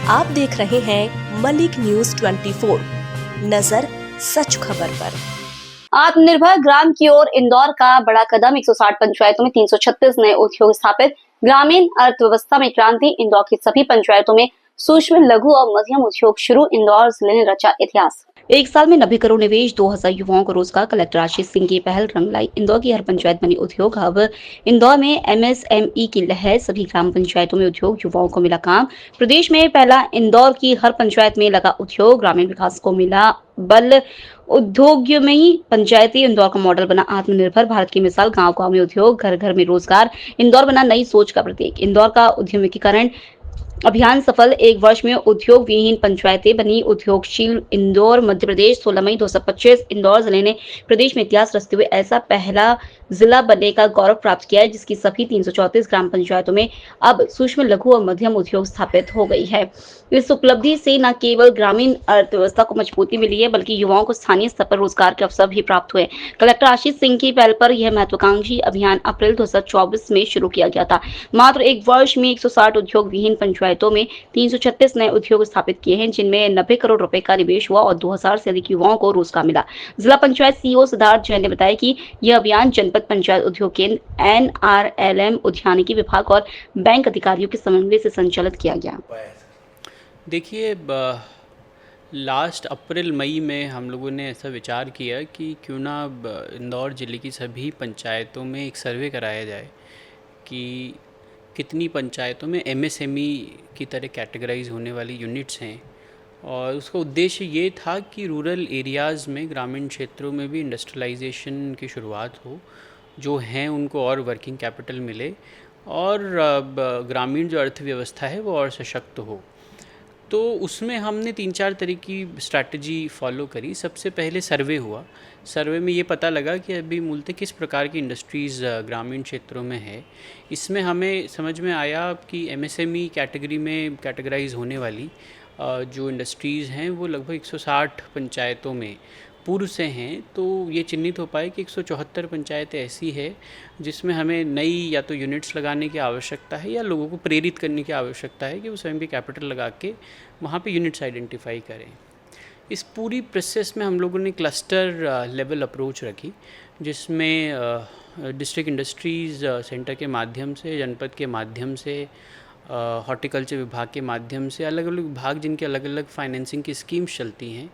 आप देख रहे हैं मलिक न्यूज 24, नजर सच खबर पर। आत्मनिर्भर ग्राम की ओर इंदौर का बड़ा कदम। 160 पंचायतों में 336 नए उद्योग स्थापित। ग्रामीण अर्थव्यवस्था में क्रांति। इंदौर की सभी पंचायतों में सूक्ष्म, लघु और मध्यम उद्योग शुरू। इंदौर जिले ने रचा इतिहास। एक साल में 90 करोड़ निवेश, 2000 युवाओं को रोजगार। कलेक्टर आशीष सिंह की पहल रंग लाई। इंदौर की हर पंचायत बनी उद्योग हब। इंदौर में MSME की लहर। सभी ग्राम पंचायतों में उद्योग, युवाओं को मिला काम। प्रदेश में पहला इंदौर की हर पंचायत में लगा उद्योग। ग्रामीण विकास को मिला बल। उद्योग में ही पंचायती इंदौर का मॉडल बना आत्मनिर्भर भारत की मिसाल। गांव-गांव में उद्योग, घर घर में रोजगार। इंदौर बना नई सोच का प्रतीक। इंदौर का उद्यमीकरण अभियान सफल। एक वर्ष में उद्योग विहीन पंचायतें बनी उद्योगशील। इंदौर मध्य प्रदेश। 16 मई 2025। इंदौर जिले ने प्रदेश में इतिहास रचते हुए ऐसा पहला जिला बनने का गौरव प्राप्त किया है जिसकी सभी 334 ग्राम पंचायतों में अब सूक्ष्म, लघु और मध्यम उद्योग स्थापित हो गई है। इस उपलब्धि से न केवल ग्रामीण अर्थव्यवस्था को मजबूती मिली है बल्कि युवाओं को स्थानीय स्तर पर रोजगार के अवसर भी प्राप्त हुए। कलेक्टर आशीष सिंह की पहल पर यह महत्वाकांक्षी अभियान अप्रैल 2024 में शुरू किया गया था। मात्र एक वर्ष में 160 उद्योग विहीन पंचायतों में 336 नए उद्योग स्थापित किए हैं जिनमें 90 करोड़ रुपए का निवेश हुआ और 2000 से अधिक युवाओं को रोजगार मिला। जिला पंचायत CEO सिद्धार्थ जैन ने बताया कि यह अभियान जनपद पंचायत उद्योग केंद्र, NRLM, उद्यानिकी विभाग और बैंक अधिकारियों के समन्वय से संचालित किया गया। देखिए, लास्ट अप्रैल मई में हम लोगों ने ऐसा विचार किया कि क्यों ना इंदौर ज़िले की सभी पंचायतों में एक सर्वे कराया जाए कि कितनी पंचायतों में MSME की तरह कैटेगराइज होने वाली यूनिट्स हैं। और उसका उद्देश्य ये था कि रूरल एरियाज़ में, ग्रामीण क्षेत्रों में भी इंडस्ट्रियलाइजेशन की शुरुआत हो, जो हैं उनको और वर्किंग कैपिटल मिले और ग्रामीण जो अर्थव्यवस्था है वो और सशक्त हो। तो उसमें हमने 3-4 तरह की स्ट्रैटेजी फॉलो करी। सबसे पहले सर्वे हुआ। सर्वे में ये पता लगा कि अभी मूलतः किस प्रकार की इंडस्ट्रीज़ ग्रामीण क्षेत्रों में है। इसमें हमें समझ में आया कि MSME कैटेगरी में कैटेगराइज होने वाली जो इंडस्ट्रीज़ हैं वो लगभग 160 पंचायतों में पूर्व से हैं। तो ये चिन्हित हो पाए कि 174 पंचायतें ऐसी है जिसमें हमें नई या तो यूनिट्स लगाने की आवश्यकता है या लोगों को प्रेरित करने की आवश्यकता है कि वो स्वयं के कैपिटल लगा के वहाँ पे यूनिट्स आइडेंटिफाई करें। इस पूरी प्रोसेस में हम लोगों ने क्लस्टर लेवल अप्रोच रखी जिसमें डिस्ट्रिक्ट इंडस्ट्रीज़ सेंटर के माध्यम से, जनपद के माध्यम से, हॉर्टिकल्चर विभाग के माध्यम से, अलग अलग विभाग जिनके अलग अलग फाइनेंसिंग की स्कीम्स चलती हैं,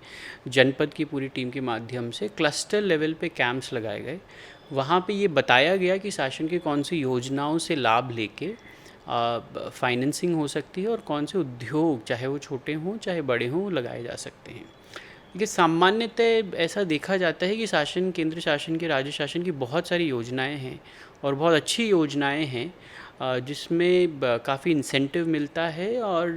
जनपद की पूरी टीम के माध्यम से क्लस्टर लेवल पे कैंप्स लगाए गए। वहाँ पे ये बताया गया कि शासन की कौन सी योजनाओं से लाभ लेके फाइनेंसिंग हो सकती है और कौन से उद्योग, चाहे वो छोटे हों चाहे बड़े हों, लगाए जा सकते हैं। देखिए, सामान्यतः ऐसा देखा जाता है कि शासन, केंद्र शासन की, राज्य शासन की बहुत सारी योजनाएं हैं और बहुत अच्छी योजनाएं हैं जिसमें काफ़ी इंसेंटिव मिलता है और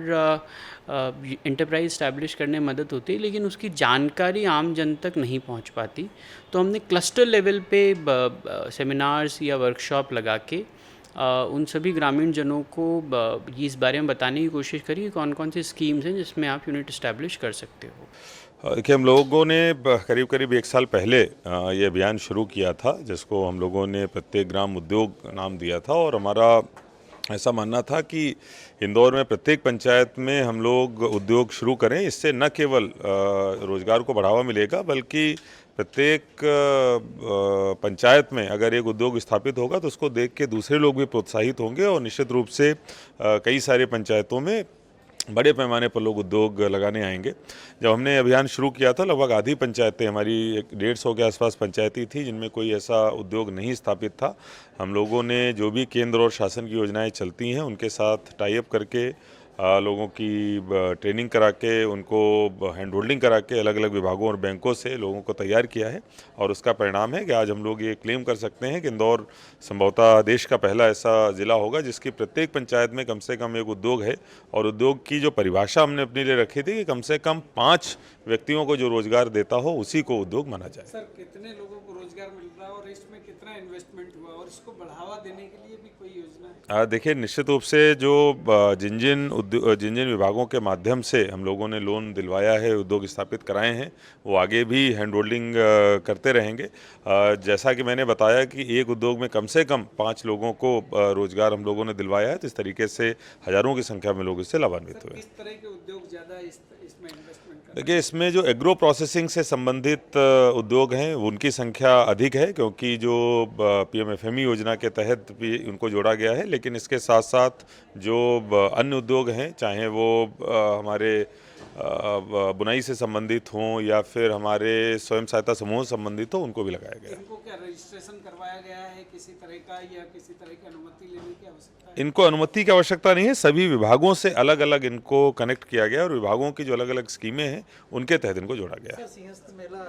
एंटरप्राइज इस्टेब्लिश करने में मदद होती है, लेकिन उसकी जानकारी आम जन तक नहीं पहुंच पाती। तो हमने क्लस्टर लेवल पे सेमिनार्स या वर्कशॉप लगा के उन सभी ग्रामीण जनों को ये इस बारे में बताने की कोशिश करी कि कौन कौन सी स्कीम्स हैं जिसमें आप यूनिट इस्टेब्लिश कर सकते हो। देखिए, हम लोगों ने करीब करीब 1 साल पहले ये अभियान शुरू किया था जिसको हम लोगों ने प्रत्येक ग्राम उद्योग नाम दिया था और हमारा ऐसा मानना था कि इंदौर में प्रत्येक पंचायत में हम लोग उद्योग शुरू करें। इससे न केवल रोजगार को बढ़ावा मिलेगा बल्कि प्रत्येक पंचायत में अगर एक उद्योग स्थापित होगा तो उसको देख के दूसरे लोग भी प्रोत्साहित होंगे और निश्चित रूप से कई सारे पंचायतों में बड़े पैमाने पर लोग उद्योग लगाने आएंगे। जब हमने अभियान शुरू किया था लगभग आधी पंचायतें हमारी 150 के आसपास पंचायती थी जिनमें कोई ऐसा उद्योग नहीं स्थापित था। हम लोगों ने जो भी केंद्र और शासन की योजनाएं चलती हैं उनके साथ टाई अप करके लोगों की ट्रेनिंग करा के, उनको हैंड होल्डिंग करा के अलग अलग विभागों और बैंकों से लोगों को तैयार किया है और उसका परिणाम है कि आज हम लोग ये क्लेम कर सकते हैं कि इंदौर संभवतः देश का पहला ऐसा ज़िला होगा जिसकी प्रत्येक पंचायत में कम से कम एक उद्योग है। और उद्योग की जो परिभाषा हमने अपने लिए रखी थी कि कम से कम 5 व्यक्तियों को जो रोजगार देता हो उसी को उद्योग माना जाए। सर, कितने लोगों को रोजगार मिल रहा है और इसमें कितना इन्वेस्टमेंट हुआ और इसको बढ़ावा देने के लिए भी कोई योजना है? देखिए, निश्चित रूप से जो जिन जिन विभागों के माध्यम से हम लोगों ने लोन दिलवाया है, उद्योग स्थापित कराए हैं, वो आगे भी हैंड होल्डिंग करते रहेंगे। जैसा कि मैंने बताया कि एक उद्योग में कम से कम 5 लोगों को रोजगार हम लोगों ने दिलवाया है, तो इस तरीके से हजारों की संख्या में लोग इससे लाभान्वित हुए। किस तरह के उद्योग ज़्यादा इसमें इन्वेस्टमेंट कर देखिए, इसमें जो एग्रो प्रोसेसिंग से संबंधित उद्योग हैं उनकी संख्या अधिक है, क्योंकि जो पीएमएफएमई योजना के तहत भी उनको जोड़ा गया है। लेकिन इसके साथ साथ जो अन्य उद्योग हैं, चाहे वो हमारे बुनाई से संबंधित हों या फिर हमारे स्वयं सहायता समूह से संबंधित हो, उनको भी लगाया गया है। इनको क्या रजिस्ट्रेशन करवाया गया है किसी तरह का, या किसी तरह की अनुमति लेने की आवश्यकता है? इनको अनुमति की आवश्यकता नहीं है, सभी विभागों से अलग अलग इनको कनेक्ट किया गया और विभागों की जो अलग अलग स्कीमें हैं उनके तहत इनको जोड़ा गया है। सिंहस्थ मेला